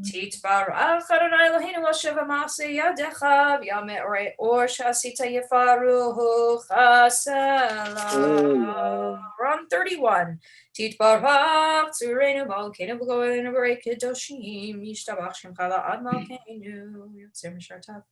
Titbarach Adonai Eloheinu Hashem Ma'aseh Yadecha V'Yameh Orei Or Shasita Yefaruhu Chasela. We're on 31. Titbarach Tzurenu Malkeinu B'Goenu B'Rei Kedoshim Yishtabach Shemcha La'ad Malkeinu Yotzei Mishartav.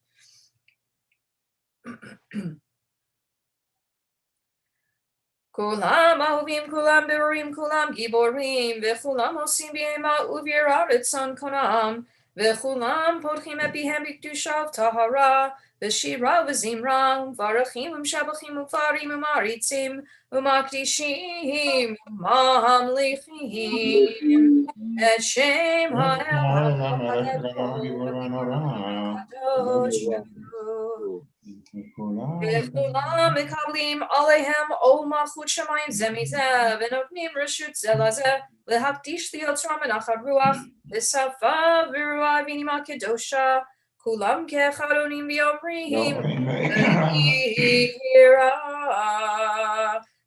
Kulam ahuvim, kulam berurim, kulam giborim, v'chulam osim b'yema uv'yeraretz on konam, v'chulam podchim epihem b'kedusha v'tahara, v'shira v'zimra, v'arachim v'shabachim v'farim v'maritzim, v'makdishim v'mamlichim, et shem ha'elam ha'kadosh. וכולם מקבלים עליהם עול מלכות שמיים זה מזה, ונותנים רשות זה לזה, להקדיש ליוצרם מנחת רוח, לשפה ורוח ונימה קדושה, כולם כאחד עונים ואומרים, וירא,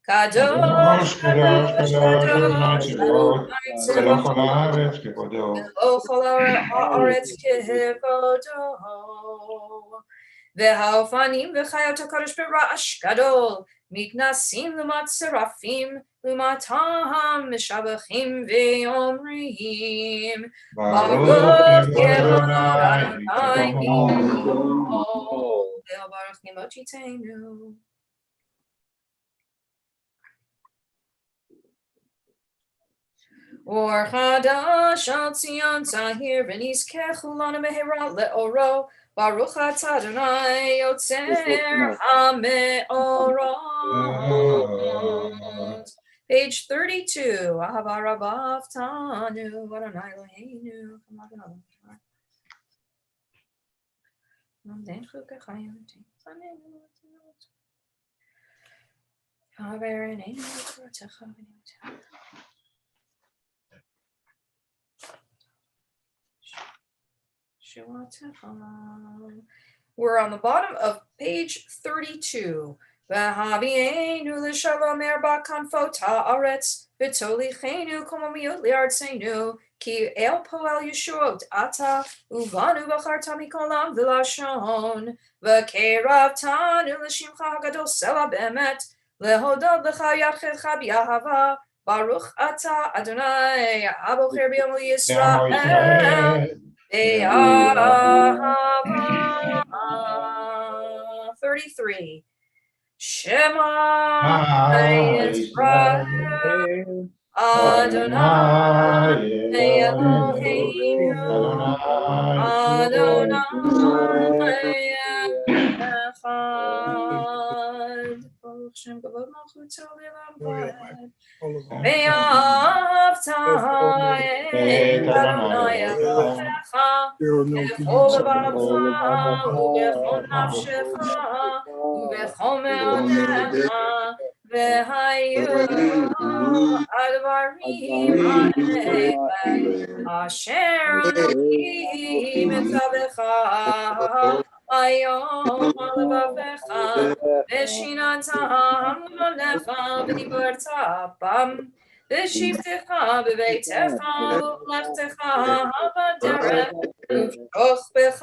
קדוש, קדוש, קדוש, ולא כל הארץ כבודו. והאופנים וחיות הקודש ברעש גדול, מתנסים לעומת שרפים, לעומתם משבחים ואומרים, ברוך אדוני וברוך נמותיתנו. אור חדש על ציון זהיר ונזכה כולנו מהרה לאורו, Baruch atah Adonai Yotzer HaMeorot. Page 32. Ahava Rabbav Tanu Adonai Eloheinu. We're on the bottom of page 32. V'havienu l'shalom erba kanfot ha'aretz v'tolichenu komomiot li'artzenu ki el poel yeshuot ata uvanu v'charta mikolam v'lashon v'keravtanu l'shimcha hagadol sela be'emet lehodot l'cha yachecha b'yahava baruch ata Adonai abocher b'yom Yisrael 33. Shema Yisrael Adonai Eloheinu Adonai Echad. Baruch Shem Kavod Malchuto Le'olam Vaed. Ve'ahavta et Adonai Elohecha b'chol levavecha u'bechol nafshecha u'bechol me'odecha v'hayu advarim ha'ele asher ani mitzavecha היום לבביך ושיננתם לבניך ודיברת בם בשבתך בביתך ובמלאכתך בדרך ובשוכבך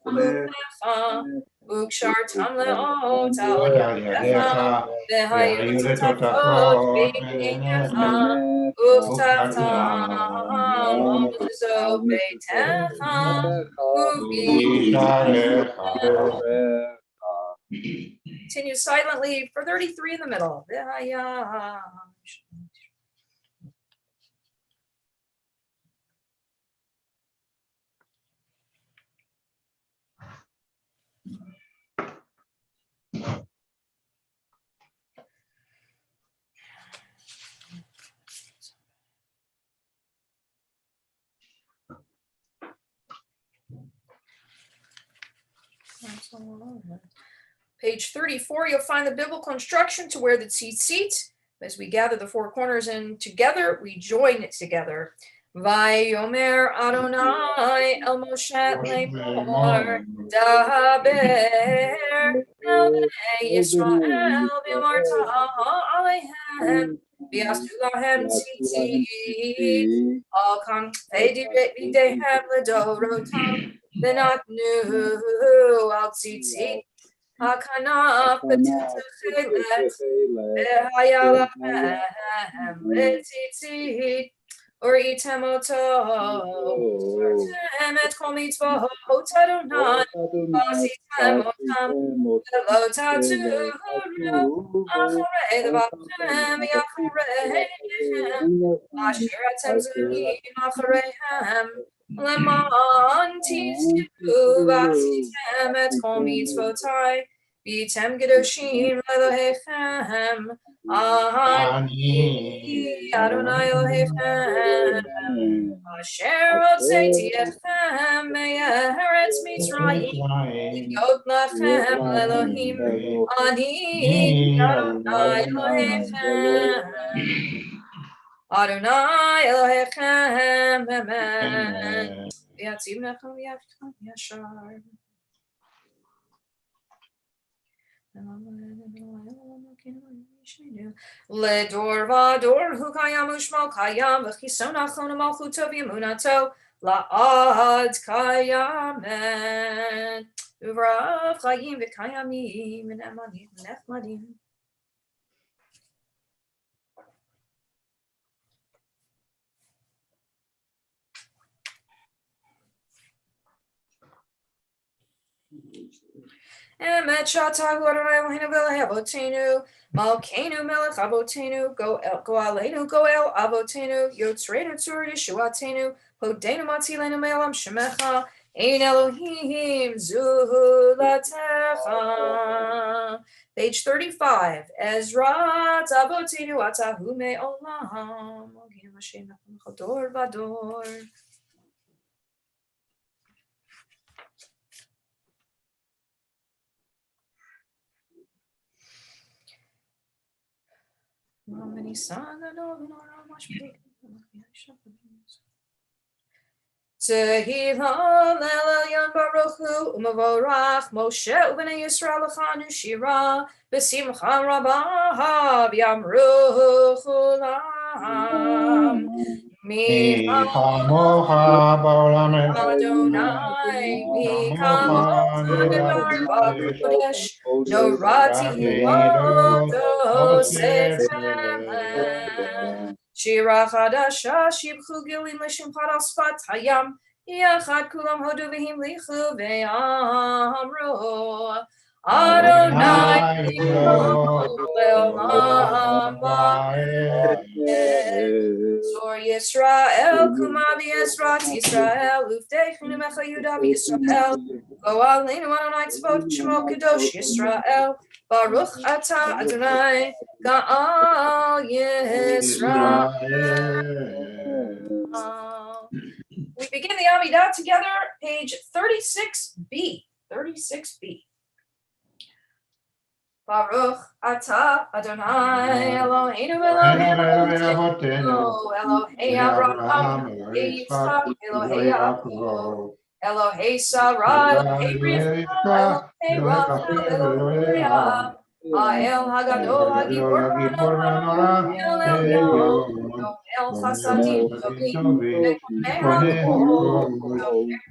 ובבניך וקשרתם לאות על ידיך והיו לטוטפות בעיניך וכתבתם במזוזות ביתך ובשעריך. Continue silently for 33 in the middle. Page 34, you'll find the biblical instruction to wear the tzitzit. As we gather the four corners in together, we join it together. Vayomer Adonai El Moshe Lemor Daber El Bnei Yisrael V'amarta Aleihem V'yasu lahem tzitzit al kafeidehem ledorotam v'natnu al tzitzit hakanaf b'tzechelet v'haya lahem letzitzit uritem oto usertem et kol mitzvot Adonai v'asitem otam v'lo taturu acharei devachem v'achareihem asher atem zulim achareihem lema'an tisivu v'asitem et kol mitzvotai v'yitem kedoshim lelohechem ani Adonai Elohechem asher hotzeiti etchem me'eretz Mitzrayim Yot lachem lelohim ani Adonai Elohechem Adonai Elohechem amen. V'yatzim nechem v'yavtam yashar. Ledor vador hu kayam ushmo kayam v'chison achon malchuto v'yamunato la'ad kayamen uvrav chayim v'kayamim v'nemanim v'nechmadim. Emet shatahu Adonai Eloheinu v'eleh avotenu Malkeinu melech avotenu goalenu goel avotenu yotzreinu tzur yeshuatenu hodenu matzilenu me'olam shemecha ein Elohim zulatecha. Page 35. Ezra avotenu atahu me'olam Ogim Hashem chodor vador. Tehillah Elyon Baruch Hu Umavorach Moshe U'bnei Yisrael L'chanu Shira B'simcha Rabah V'yamru Chulam Mi chamocha ba'olam Adonai Mi chamocha nevar b'kodesh Norati Odo Sefer Shira Chadasha Shibchu Gilim L'Shimchat Al Sfat Hayam Yachad Kulam Hodu V'him Lichu Ve'amru Adonai Le'olam Va'ed Zor Yisrael Kuma V'Yisrat Yisrael Uvdeichnu Mecha Yudah V'Yisrael Go Aleinu Adonai Tzvot Shemo Kadosh Yisrael Baruch Atah Adonai Ga'al Yisrael. We begin the Amidah together, page 36b. 36b. Baruch Atah Adonai Eloheinu Elohei Avraham Elohei Yitzchak Elohei Yaakov Elohei Sarah Elohei Rivka Elohei Rachel Elohei Leah Ha'el Hagadol Hagibor Ha'Norah El Elyon El Chasadim Tovim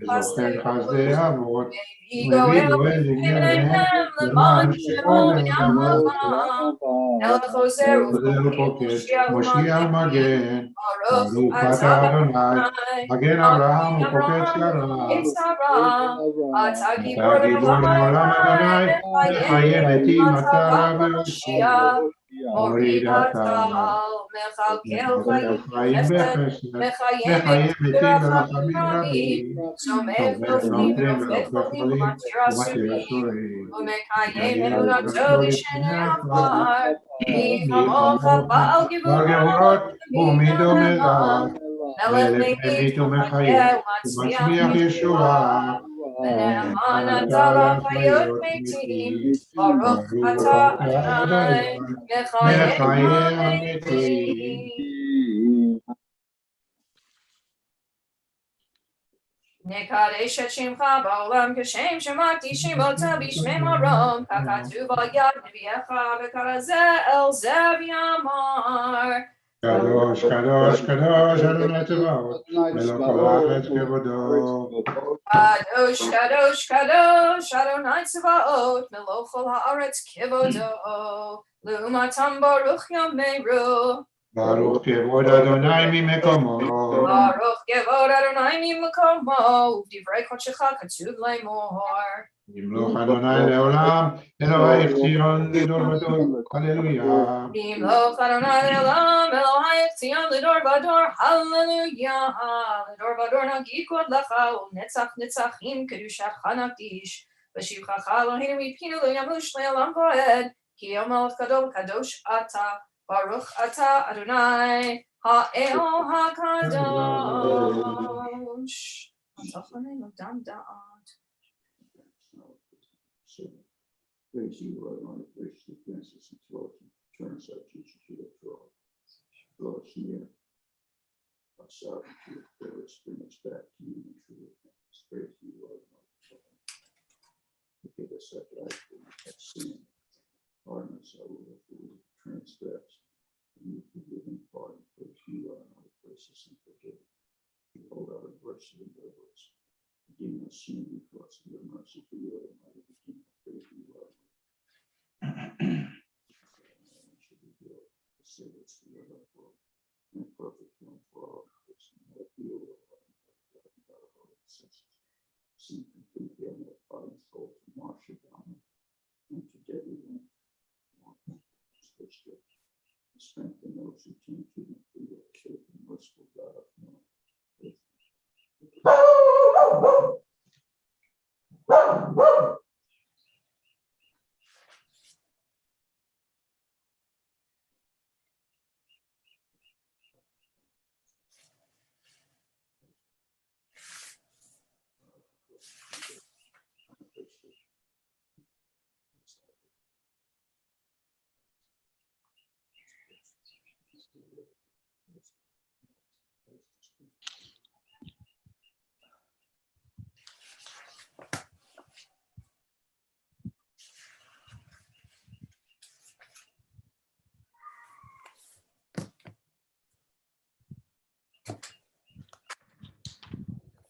Zocher Chazdei Avot Vigo Elohim Leman Shemo V'Yamavam El Choseru Moshiach Magen Baruch Atah Adonai Magen Avraham Upokech Yarav Atah Gibor Le'olam Adonai Mechayem Etim Atah V'Moshiach Morid Atal Mechalkel Chayim Bechesed Mechayem Etim V'Rachamim Rabim Somech Noflim Nofech Cholim U'Matira Surim U'Mekayem Emunato L'Shenei Afar Michamocha Ba'al Gevurot U'Mido Melech Melech Memit U'Mechayem U'Matzmiach Yeshua V'Ne'eman Atal Chayot Metim Baruch Atah Adonai Mechayem Metim. נקדש את שמך בעולם כשם שמקדישים אותה בשמי מרום, ככתוב על יד נביאך וקרא זה אל זה ויאמר. קדוש, קדוש, קדוש, אדוני צבאות, מלך כל הארץ כבודו. קדוש, קדוש, קדוש, אדוני צבאות, מלך כל הארץ כבודו. לעומתם ברוך יאמרו. ברוך כבוד אדוני ממקומו. ברוך כבוד אדוני ממקומו, ובדברי קודשך כתוב לאמור. ימלוך אדוני לעולם, אלוהי ציון לדור ודור, הללויה. ימלוך אדוני לעולם, אלוהי ציון לדור ודור, הללויה. לדור ודור נגיד גודלך, ולנצח נצחים קדושתך נקדיש. בשבחך אלוהינו מפינו לא ימוש לעולם ועד, כי המלך גדול קדוש אתה, ברוך אתה אדוני האל הקדוש. תחננו דם דעת. Praise you, Lord, on the grace of Genesis and flow to turn us out Jesus to the throne. Draw us near. Us out into your praise, bring us back to you in true repentance. Praise you, Lord, on the throne. Forgive us that life when we have sinned. Pardon us, our Lord, for we transgressed. And you forgive and pardon. Praise you, Lord, on the graces and forgive. Behold our adversity and deliverance. Redeem us, sin before us, and your mercy for you, Almighty Redeemer. Praise you, Lord. Perfect one for all see completely on the body and soul to Marsha down and to Debbie strengthen those who came to them through your faith and merciful God of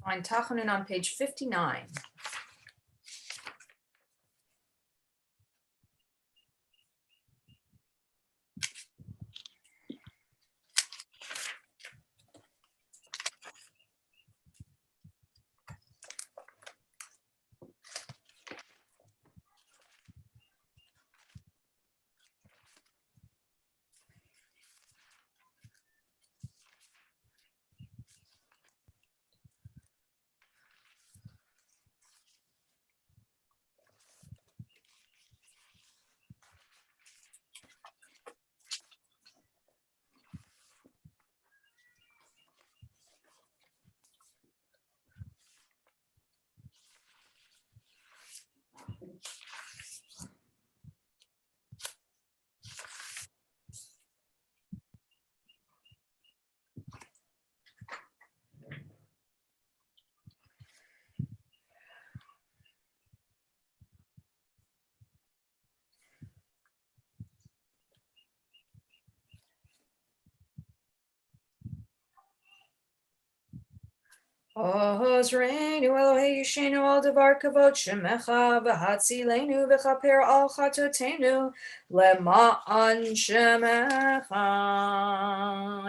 Find Tachanun on page 59. Ozreinu Elohei Yishenu al davar kavod shemecha v'hatzilenu v'chaper al chatotenu lema'an shemecha.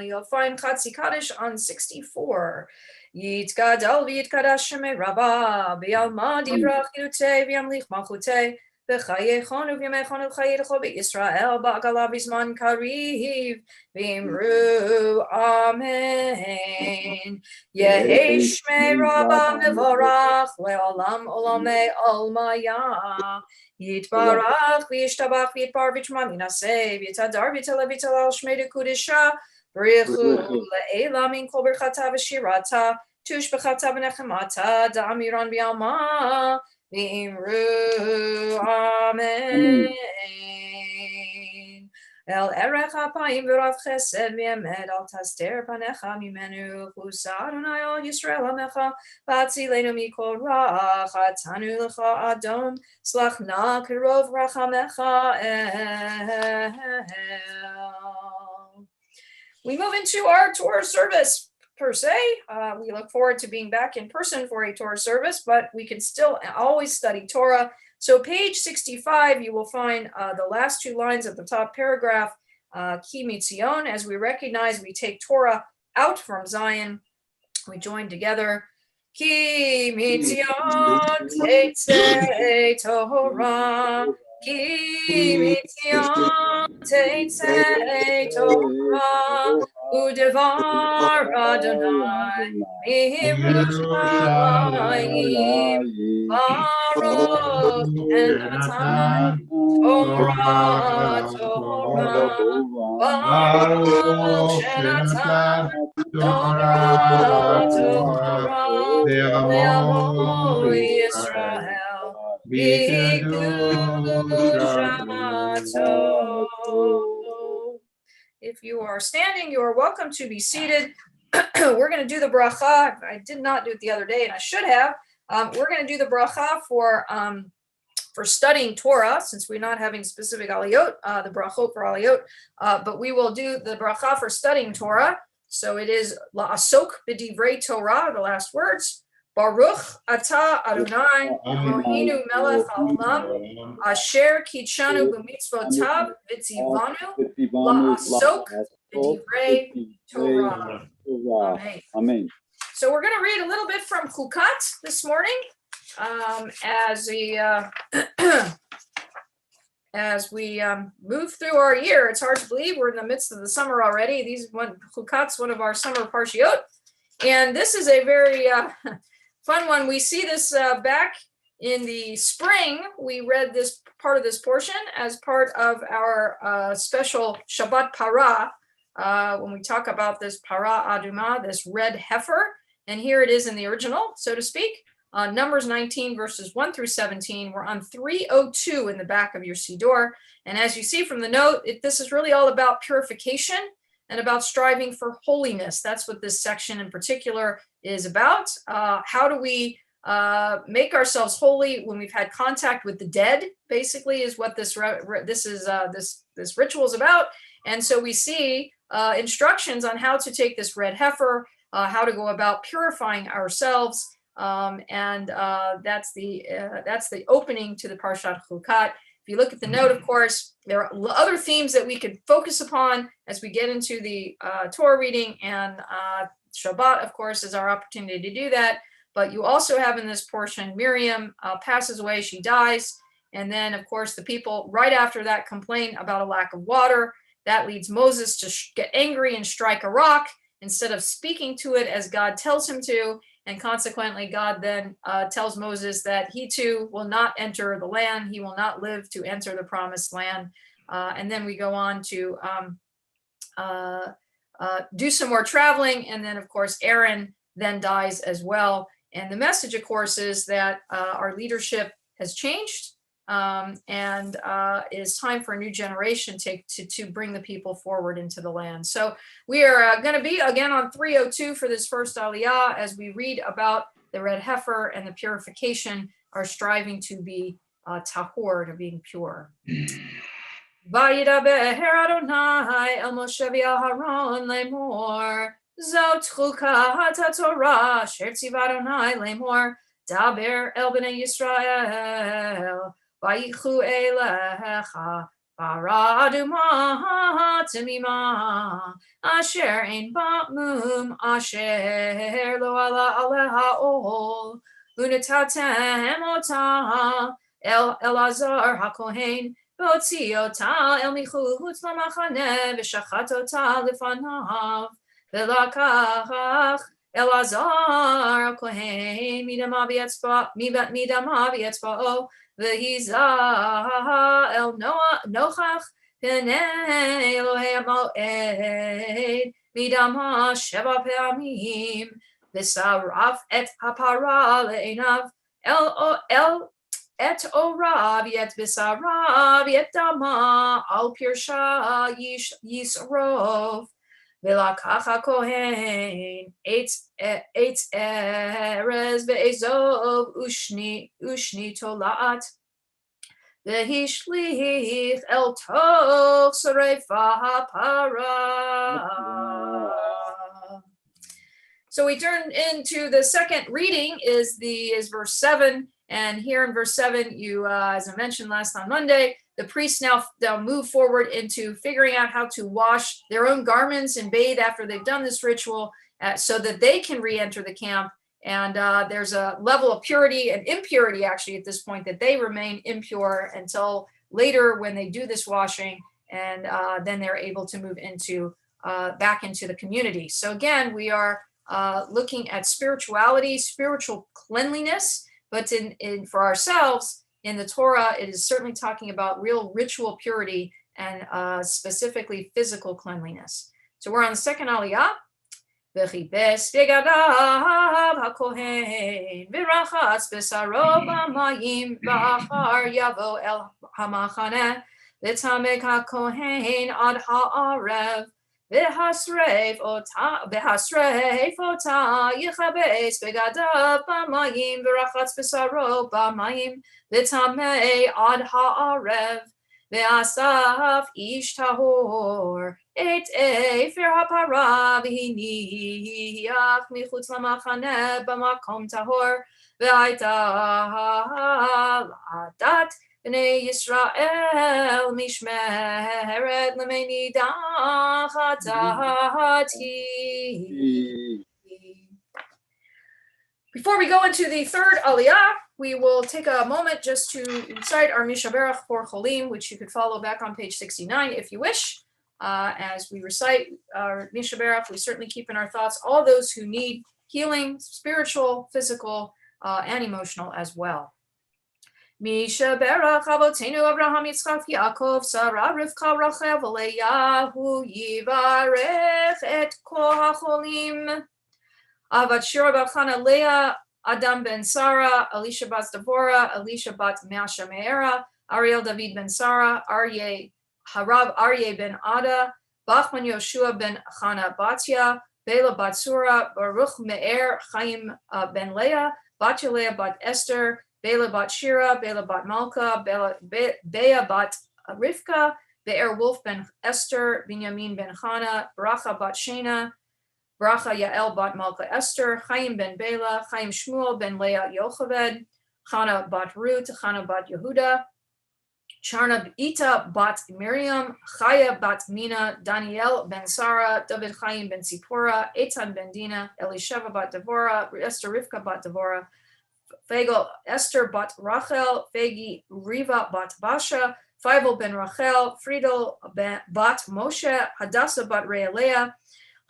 You'll find Chatzi Kaddish on 64. Yitgadal v'yitkadash shemei rabba b'yalma divrach yutei v'yamlich malchutei v'chayechon v'yamechon v'chayedecho b'Yisrael ba'agala v'zman kariv v'imru amen. Yehi shmei rabba mevorach le'olam olamei olmaya. Yitbarach v'yishtabach v'yitbar v'yitma minaseh v'yitadar v'yitala v'yitalal shmei dekudisha b'richu le'ela min kol birchata v'shirata tush b'chata v'nechemata da'amiran b'yalma v'imru amen. El erech hapayim v'rav chesed v'emet al taster panecha mimenu chusa Adonai al Yisrael amecha v'atzilenu mikol ra chatanu lecha adom slach na kerov rachamecha el. We move into our Torah service per se. We look forward to being back in person for a Torah service, but we can still always study Torah. So page 65, you will find the last two lines of the top paragraph, Ki Mitzion. As we recognize, we take Torah out from Zion. We join together. Ki Mitzion Teitzei Torah. Ki Mitzion Teitzei Torah. Udevar Adonai Mirushalayim Baruch Enatan Torah Baruch Enatan Torah Le'amo Yisrael B'kedushato. If you are standing, you are welcome to be seated. We're going to do the bracha. I did not do it the other day, and I should have. We're going to do the bracha for studying Torah, since we're not having specific aliyot, the brachot for aliyot, but we will do the bracha for studying Torah. So it is la'asok b'divrei Torah, the last words. Baruch atah Adonai Eloheinu melech haolam asher kitshanu b'mitzvotav v'tzivanu la'asok b'divrei Torah. Amen. So we're going to read a little bit from Chukat this morning as we move through our year. It's hard to believe we're in the midst of the summer already. Chukat's one of our summer parshiot, and this is a very fun one. We see this back in the spring. We read this part of this portion as part of our special Shabbat Parah, when we talk about this Parah Adumah, this red heifer. And here it is in the original, so to speak. Numbers 19, verses 1 through 17. We're on 302 in the back of your Siddur. And as you see from the note, this is really all about purification and about striving for holiness. That's what this section in particular is about. How do we make ourselves holy when we've had contact with the dead, basically, is what this ritual is about. And so we see instructions on how to take this red heifer, how to go about purifying ourselves. And that's the opening to the Parshat Chukat. If you look at the note, of course, there are other themes that we could focus upon as we get into the Torah reading, and Shabbat, of course, is our opportunity to do that. But you also have in this portion, Miriam passes away, she dies. And then, of course, the people right after that complain about a lack of water. That leads Moses to get angry and strike a rock instead of speaking to it as God tells him to. And consequently, God then tells Moses that he too will not enter the land. He will not live to enter the promised land. And then we go on to do some more traveling. And then, of course, Aaron then dies as well. And the message, of course, is that our leadership has changed, and it is time for a new generation to bring the people forward into the land. So we are going to be again on 302 for this first aliyah as we read about the red heifer and the purification, our striving to be tahor, to being pure. Vayidaber Adonai el Moshe v'Aharon lemor zot chukat haTorah asher tziva Adonai lemor daber el bnei Yisrael vayichu elecha parah adumah tamimah asher ein ba mum asher lo ala aleha ol unatatem otah el Elazar hakohen והוציא אותה אל מחוץ למחנה ושחט אותה לפניו ולקח אלעזר הכהן מדמה באצבעו והיזה אל נוכח פני אלוהי המועד מדמה 7 פעמים ושרף את הפרה לעיניו אל et orav yet bisarav yet dama al pirsha yisrov velakach kohen eitz erez ve'ezov ushni tolat vehishlich el toch sarefa hapara. So we turn into the second reading is verse 7, and here in verse 7, you as I mentioned last on Monday, the priests now move forward into figuring out how to wash their own garments and bathe after they've done this ritual, so that they can re-enter the camp. And there's a level of purity and impurity actually at this point, that they remain impure until later when they do this washing, and then they're able to move into back into the community. So again, we are looking at spirituality, spiritual cleanliness, but for ourselves in the Torah, it is certainly talking about real ritual purity and specifically physical cleanliness. So we're on the second aliyah. V'chibes begadav hakohen v'rachatz b'saro b'mayim v'achar yavo el hamachaneh v'tamek hakohen ad ha'arev v'hasreif ota yichabes begadav b'mayim v'rachatz b'saro b'mayim v'tamei ad ha'arev ve'asaf ish tahor et efer hapara v'hiniach michutz lamachaneh b'makom tahor ve'ayta adat b'nei Yisrael mishmeret l'mei nidach atati. Before we go into the third aliyah, we will take a moment just to recite our Mishaberach for Cholim, which you could follow back on page 69 if you wish. As we recite our Mishaberach, we certainly keep in our thoughts all those who need healing, spiritual, physical, and emotional as well. Mishaberach Avotenu Abraham Yitzchak Yaakov Sarah Rivka Rachel Leyahu Yivarech et Kol HaCholim Avat Shira Bat Chana Leah, Adam ben Sarah, Elisha bat Devorah, Elisha bat Masha Me'era, Ariel David ben Sarah, Harav Aryeh ben Ada, Bachman Yoshua ben Chana Batya, Bela bat Surah, Baruch Me'er Chaim ben Leah, Batya Leah bat Esther, Bela bat Shira, Bela bat Malka, Bea bat Rivka, Be'er Wolf ben Esther, Binyamin ben Chana, Bracha bat Shena, Bracha Yael bat Malka Esther, Chaim ben Bela, Chaim Shmuel ben Leah Yocheved, Chana bat Ruth, Chana bat Yehuda, Charna Ita bat Miriam, Chaya bat Mina, Daniel ben Sarah, David Chaim ben Sipora, Eitan ben Dina, Elisheva bat Devorah, Esther Rivka bat Devorah, Fagel Esther bat Rachel, Fagi Riva bat Basha, Feivel ben Rachel, Friedel bat Moshe, Hadassah bat Realeah,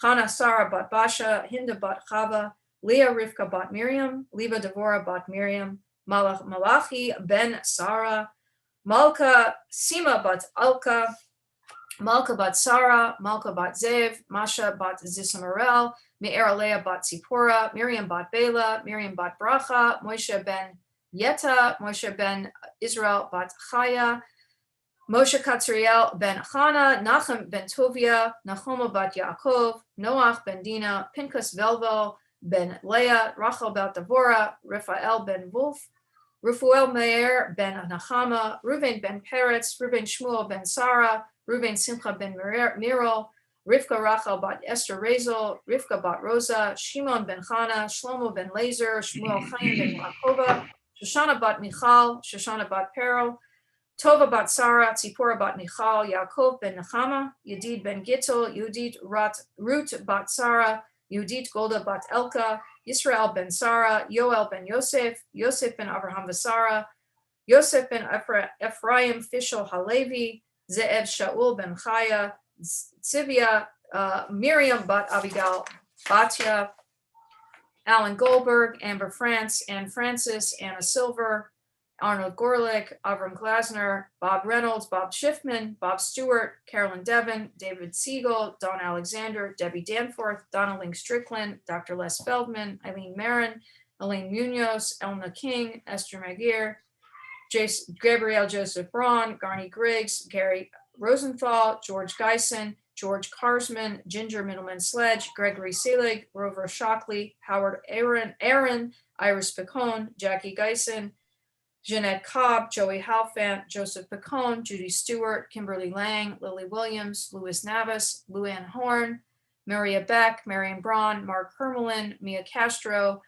Chana Sarah bat Basha, Hinda bat Chava, Leah Rivka bat Miriam, Leva Devorah bat Miriam, Malachi ben Sarah, Malka Sima bat Alka, Malka bat Sarah, Malka bat Zev, Masha bat Zisamarel, Me'er Leah bat Zipporah, Miriam bat Bela, Miriam bat Bracha, Moshe ben Yeta, Moshe ben Israel bat Chaya, Moshe Katzriel ben Chana, Nachem ben Tovia, Nachoma bat Yaakov, Noach ben Dina, Pinchas Velvel ben Leah, Rachel bat Devorah, Raphael ben Wolf, Rufuel Meir ben Nachama, Reuven ben Peretz, Reuven Shmuel ben Sarah, Reuven Simcha ben Mirol, Rivka Rachel bat Esther Rezel, Rivka bat Rosa, Shimon ben Chana, Shlomo ben Lazer, Shmuel Chaim ben Yaakova, Shoshana bat Michal, Shoshana bat Peril, Tova bat Sarah, Tzipporah bat Michal, Yaakov ben Nechama, Yedid ben Gittel, Yudit Ruth bat Sarah, Yudit Golda bat Elka, Yisrael ben Sarah, Yoel ben Yosef, Yosef ben Abraham v'Sarah, Yosef ben Ephraim Fishel Halevi, Ze'ev Shaul ben Chaya, Tzivia, Miriam bat Abigail Batya, Alan Goldberg, Amber France, Anne Francis, Anna Silver, Arnold Gorlick, Avram Glasner, Bob Reynolds, Bob Schiffman, Bob Stewart, Carolyn Devon, David Siegel, Don Alexander, Debbie Danforth, Donna Ling Strickland, Dr. Les Feldman, Eileen Marin, Elaine Munoz, Elna King, Esther Magir, Gabrielle Joseph Braun, Garney Griggs, Gary Rosenthal, George Geisen, George Karsman, Ginger Middleman Sledge, Gregory Selig, Rover Shockley, Howard Aaron, Iris Picone, Jackie Geisen, Jeanette Cobb, Joey Halfant, Joseph Picone, Judy Stewart, Kimberly Lang, Lily Williams, Louis Navis, Luann Horn, Maria Beck, Marion Braun, Mark Hermelin, Mia Castro,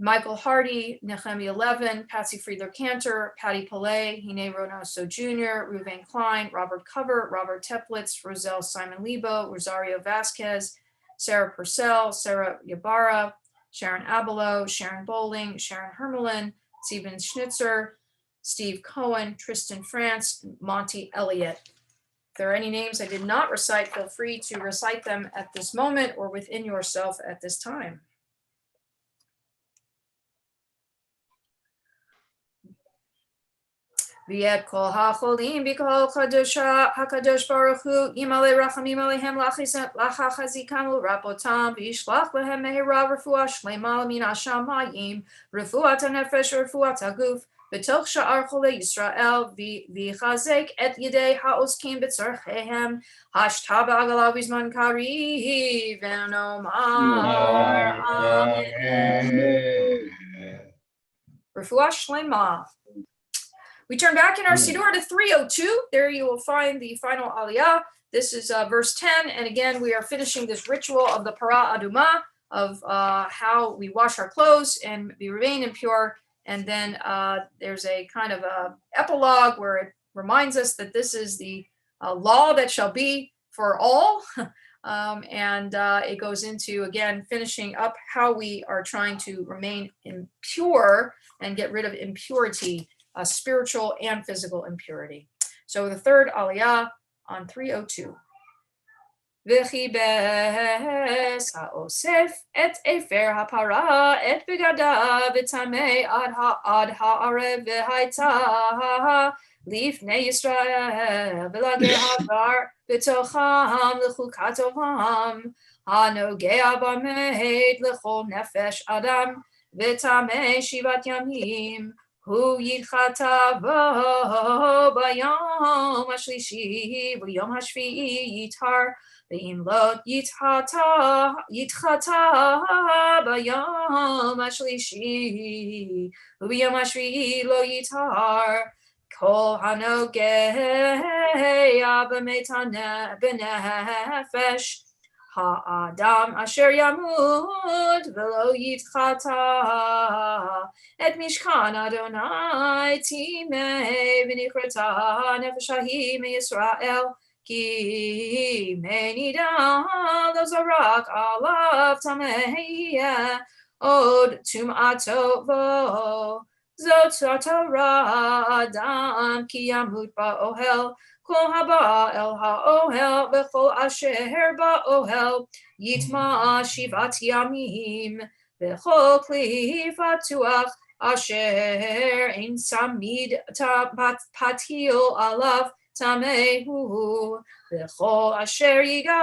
Michael Hardy, Nehemiah Levin, Patsy Friedler Cantor, Patty Pillay, Hine Ronoso Jr., Ruvain Klein, Robert Covert, Robert Teplitz, Roselle Simon Lebo, Rosario Vasquez, Sarah Purcell, Sarah Yabara, Sharon Abelo, Sharon Bowling, Sharon Hermelin, Stephen Schnitzer, Steve Cohen, Tristan France, Monty Elliott. If there are any names I did not recite, feel free to recite them at this moment or within yourself at this time. V'et kol ha'cholim b'kol hakadosh baruch hu yimale rachamim alehem lachachazikam u'rapotam v'yishlach lehem mehira refuah shlema min hashamayim refuat hanefesh refuat haguf b'toch sha'ar cholei Yisrael v'chazek et yedei ha'oskim b'tzorchehem hashta ba'agala v'zman kariv v'nomar amen. Refuah shlema. We turn back in our Siddur to 302. There you will find the final Aliyah. This is verse 10. And again, we are finishing this ritual of the Parah Adumah, of how we wash our clothes and we remain impure. And then there's a kind of a epilogue where it reminds us that this is the law that shall be for all. It goes into, again, finishing up how we are trying to remain impure and get rid of impurity. Spiritual and physical impurity. So the third Aliyah on 302. V'chibes ha'osef et efer ha'para et begadav v'tamei ad ha'arev v'haita lifnei Yisrael v'lagei havar v'tocham l'chukatoham ha'nogea b'meid l'chol nefesh adam v'tamei shivat yamim Hu yitchata bo bayom hashlishi v'yom hashvi'i yitar v'im lo yitchata bayom hashlishi v'yom hashvi'i lo yitar kol hanogeya b'meitana b'nefesh Ha'adam asher yamut v'lo yitchata et mishkan Adonai timei v'nichrata nefesh hahi meYisrael ki menidam lo zarak alav tamei od tum'ato vo zot haTorah adam ki yamut ba'ohel Kol haba el ha'ohel v'chol asher ba'ohel yitma shivat yamim v'chol kli fatuach asher ein samid patil alav tamehu v'chol asher yiga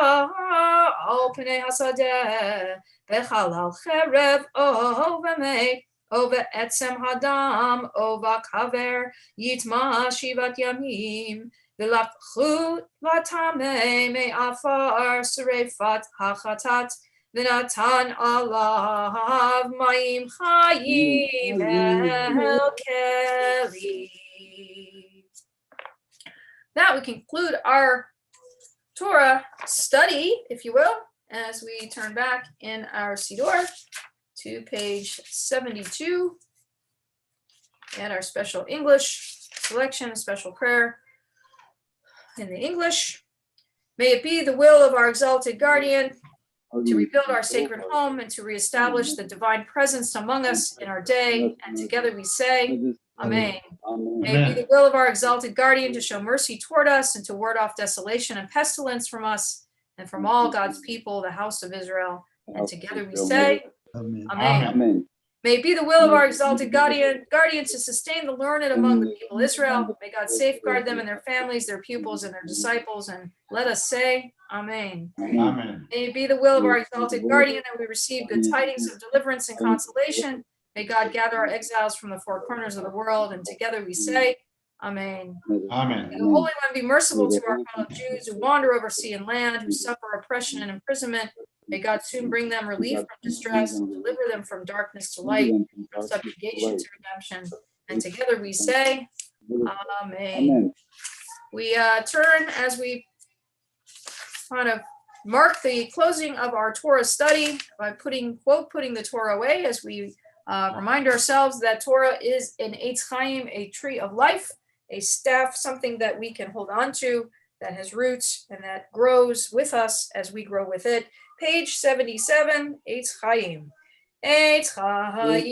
al pnei hasadeh v'chalal cherev o v'mei o v'etzem hadam o v'kaver yitma shivat yamim V'lapchu v'tamei me'afar serefat hachatat v'natan alav mayim chayim el keli. Now we conclude our Torah study, if you will, as we turn back in our Siddur to page 72 and our special English selection, a special prayer. In the English, may it be the will of our exalted guardian to rebuild our sacred home and to reestablish the divine presence among us in our day. And together we say, Amen. May it be the will of our exalted guardian to show mercy toward us and to ward off desolation and pestilence from us and from all God's people, the house of Israel. And together we say, Amen. Amen. May it be the will of our exalted guardian to sustain the learned among the people of Israel. May God safeguard them and their families, their pupils, and their disciples. And let us say, Amen. Amen. May it be the will of our exalted guardian that we receive good tidings of deliverance and consolation. May God gather our exiles from the four corners of the world, and together we say, Amen. Amen. May the Holy One be merciful to our fellow Jews who wander over sea and land, who suffer oppression and imprisonment. May God soon bring them relief from distress and deliver them from darkness to light, from subjugation to redemption. And together we say, Amen. We turn as we kind of mark the closing of our Torah study by putting the Torah away, as we remind ourselves that Torah is an Eitz Chaim, a tree of life, a staff, something that we can hold on to, that has roots and that grows with us as we grow with it. Page 77, Eitz Chaim. Eitz Chaim,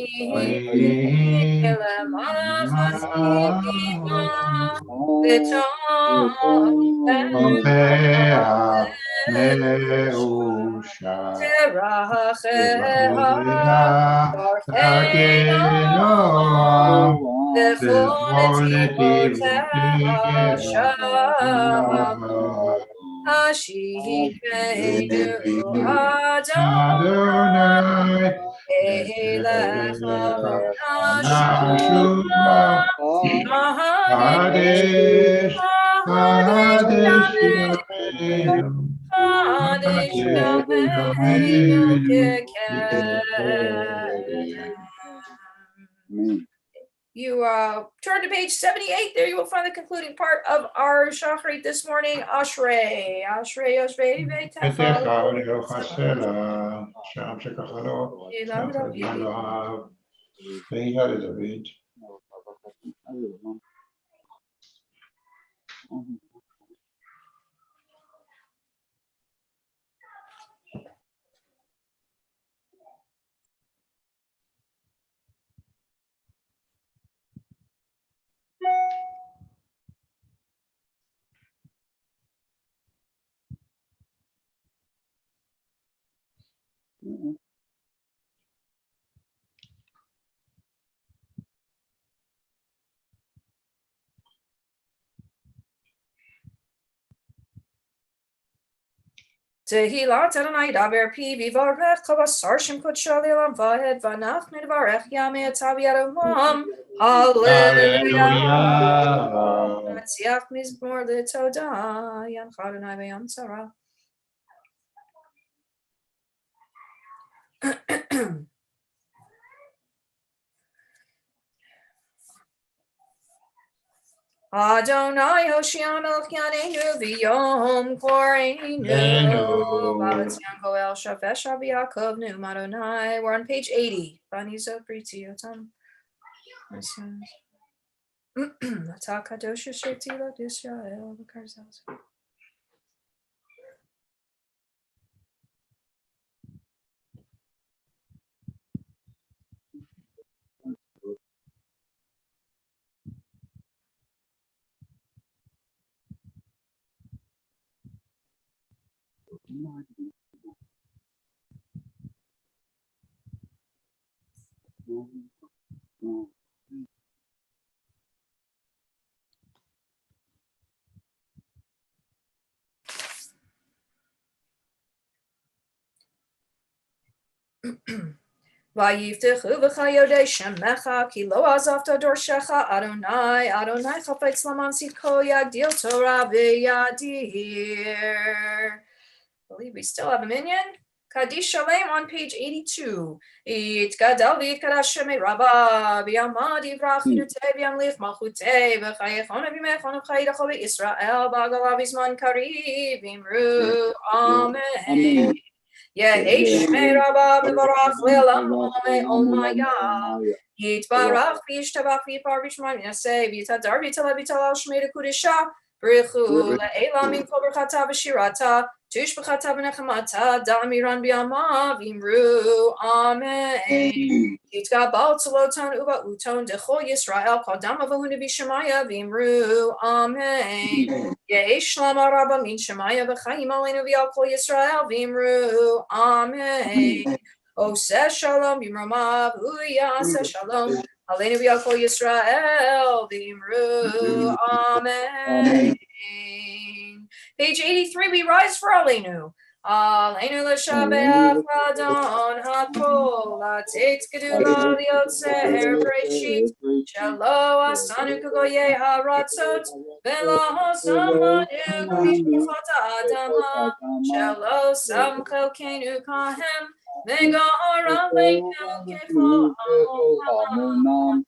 You turn to page 78. There you will find the concluding part of our Shachrit this morning. Ashrei, Ashrei, Ashrei, שם שככה לו, זמן לא אהב, ואיהה לדוד. Tehillat Adonai daber pi vivarech kavasar shem kodsha le'olam vahed vanach midvarech yamei etav yadolam. Hallelujah. Matziach mizmor l'todah yancha Adonai v'yam tzara. Adonai Hoshea Melech Yaneinu v'yom koreinu. Balatzion Goel Shafesh Rabbi Yaakov Neum Adonai. We're on page 80. Banizo Priti Yotam. Ata Kadosh Shetila Yisrael V'Karzaz. Vayiftechu v'chayodei shemecha ki lo azavta dorshecha Adonai Adonai chafetz lamansi ko yagdil Torah v'yadir. I believe we still have a minyan. Kaddish Shalem on page 82. Itgadal v'yitkadash shemei rabba v'yamad yivrach yidutei v'yamlif malchutei v'chayechon v'yimechon v'chayidacho v'Yisrael b'agalav v'zman kariv v'imru Amen. Yehesh me rabba mevarach le'olam olamaya. Yitbarach v'yishtabach v'yipar v'yishma v'yaseh v'yitadar v'yitala v'yitalal shmei l'kudesha v'richu le'elam v'yimkol b'rchata v'shirata tush b'chata v'nechamata da'amiran b'yama v'imru Amen. Yitgabal tzoloton uva uton dechol Yisrael kol dama v'hunu v'shemaya v'imru Amen. Yesh lama rabba min shemaya v'chayim aleinu v'yal kol Yisrael v'imru Amen. Oseh shalom b'mromav uyaseh shalom aleinu v'yal kol Yisrael v'imru Amen. Page 83, we rise for Aleinu. Aleinu l'shabeach l'adon hakol, l'ateit gedula liotzer breshit, shelo asanu k'goyei haratzot, velo samanu k'mishpachat ha'adama, shelo sam chelkenu kahem, v'gahar aleinu k'chol hamonam,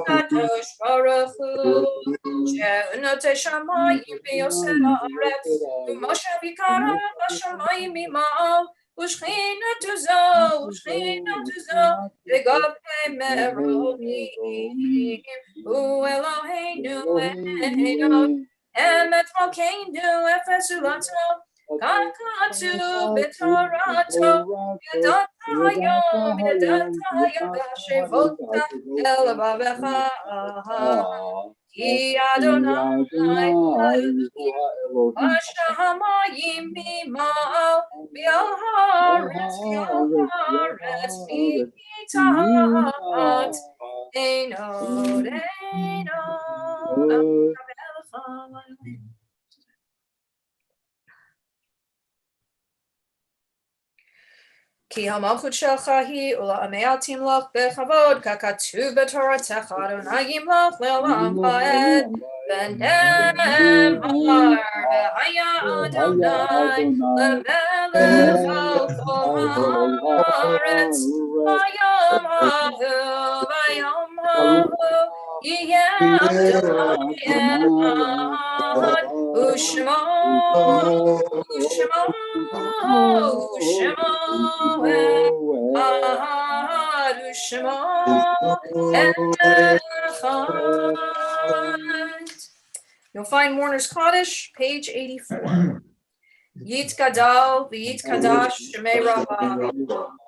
Kadosh Baruch Hu, She'unote Shamayim B'Yosef Haaretz, U'Moshe V'Kara B'Shamayim Mima'al, U'Shchina Tuzo, V'Gavei Meromim, U'Eloheinu Enon, Emet Malkeinu Efes Ulato, Kakatu B'Torato, Yadata Hayom, Yadata Yadashevota, El Bavecha, Ki Adonai, Hashamayim Bima'al, B'Aharetz, B'Tahat, Einod, Ki hamalchut shelcha hi ula'ameatim lach bechavod kakatuv b'toratecha Adonai yimlach le'olam va'ed v'nem har v'haya Adonai le'melech al kol haaretz v'yom hahu yiyeh Adonai echad u'shmo You'll find Mourner's Kaddish, page 84. Yit Gadal, V'yit Kadash, Shemei Rabbah,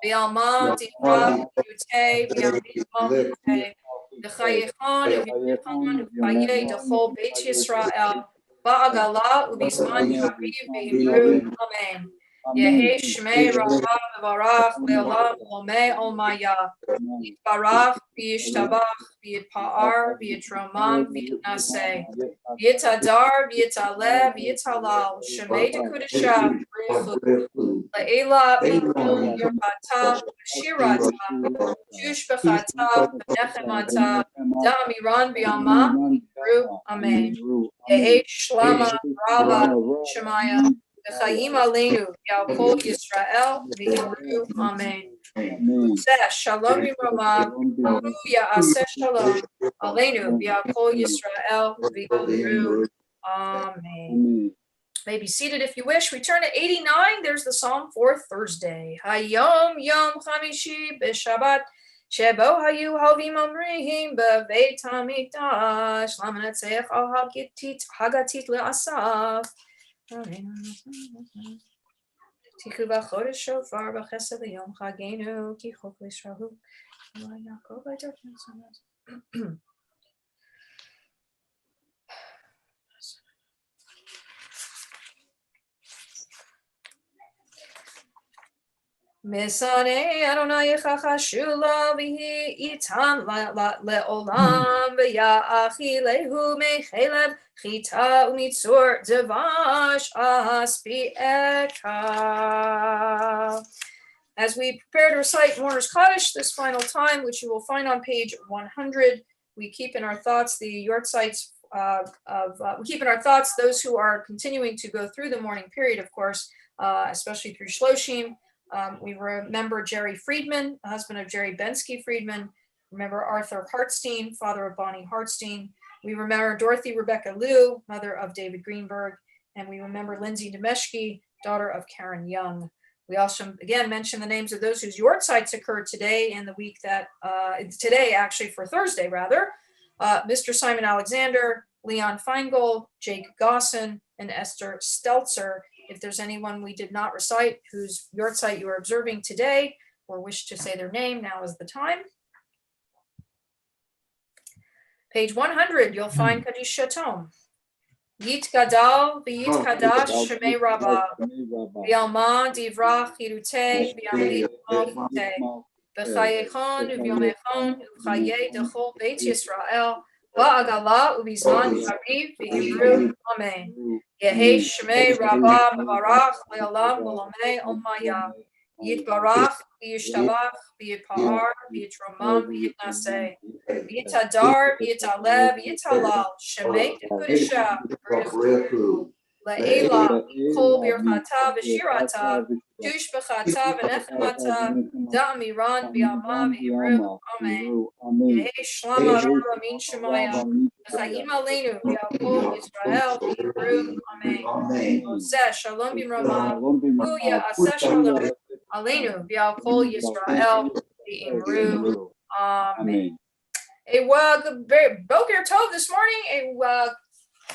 V'alma, Dikra, Yutei, V'yamidma, Yutei, V'chayechon, V'yechon, V'yei, D'chol Beit Yisrael, Ba'agala, U'bizman Yariv, V'hibru, Amen. Yehi Shmei Rabbah V'varach Le'olam Lomei Olmaya Yitbarach V'yishtabach V'yitpa'ar V'yitromam V'yitnaseh V'yitadar V'yitaleh V'yitalal Shmei Dekudesha B'richu Le'ela B'yichu Yerpata Shirata Shush B'chata B'nechemata Damiran B'yama V'yibru Amen Yehi Shlama Rabba Shemaya V'chayim aleinu Ya'kol Yisrael V'yimru Amen. Shalom v'rama Ya'aseh shalom aleinu Ya'kol Yisrael V'yimru Amen. May be seated if you wish. We turn to 89. There's the Psalm for Thursday. Hayom Yom Chamishi B'Shabbat Shebo Hayu Havim Omrihim B'Beit HaMikdash Lamanetzeach Al Hagatit Le'asaf Tichu b'chodesh shofar b'chesed yom chagenu ki chok l'Yisraelu Yaakov Misane Adonai chachashula v'hi itan le'olam v'ya'achi lehu mechelev chita u'mitzur devash aspi eka. As we prepare to recite Mourner's Kaddish this final time, which you will find on page 100, we keep in our thoughts the Yortzites we keep in our thoughts those who are continuing to go through the mourning period, of course, especially through Shloshim. We remember Jerry Friedman, the husband of Jerry Bensky Friedman. Remember Arthur Hartstein, father of Bonnie Hartstein. We remember Dorothy Rebecca Liu, mother of David Greenberg. And we remember Lindsay Demeshki, daughter of Karen Young. We also, again, mention the names of those whose Yortzites occurred today and the week that, today actually for Thursday rather, Mr. Simon Alexander, Leon Feingold, Jake Gosson, and Esther Stelzer. If there's anyone we did not recite whose Yortzeit you are observing today or wish to say their name, now is the time. Page 100, you'll find Kaddish Shatom. Yit Gadal v'yit Kadash Shemei Rabbah V'yalma Divrach Yirutei V'yamid Malchutei בחייכון וביומכון ובחיי דכל בית ישראל בעגלה ובזמן קריב ואמרו אמן. יהי שמי רבה מברך לעולם ולעולמי עולמיה. יתברך וישתבח ויתפאר ויתרומם ויתנשא ויתהדר ויתעלה ויתהלל שמי דקודשה ברכו לעילה כל ברכתה ושירתה תושבחתה ונחמתה דאמירן בימה ואמרו אמן. יהי שלום הרב אמין שמיה וחיים עלינו ועל כל ישראל ואמרו אמן. עושה שלום במרומה הוא יעשה שלום עלינו ועל כל ישראל ואמרו amen. Boker Tov this morning.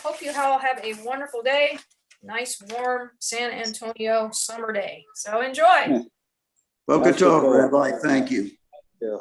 Hope you all have a wonderful day. Nice, warm San Antonio summer day. So enjoy. Boker Tov, Rabbi. Thank you. Yeah.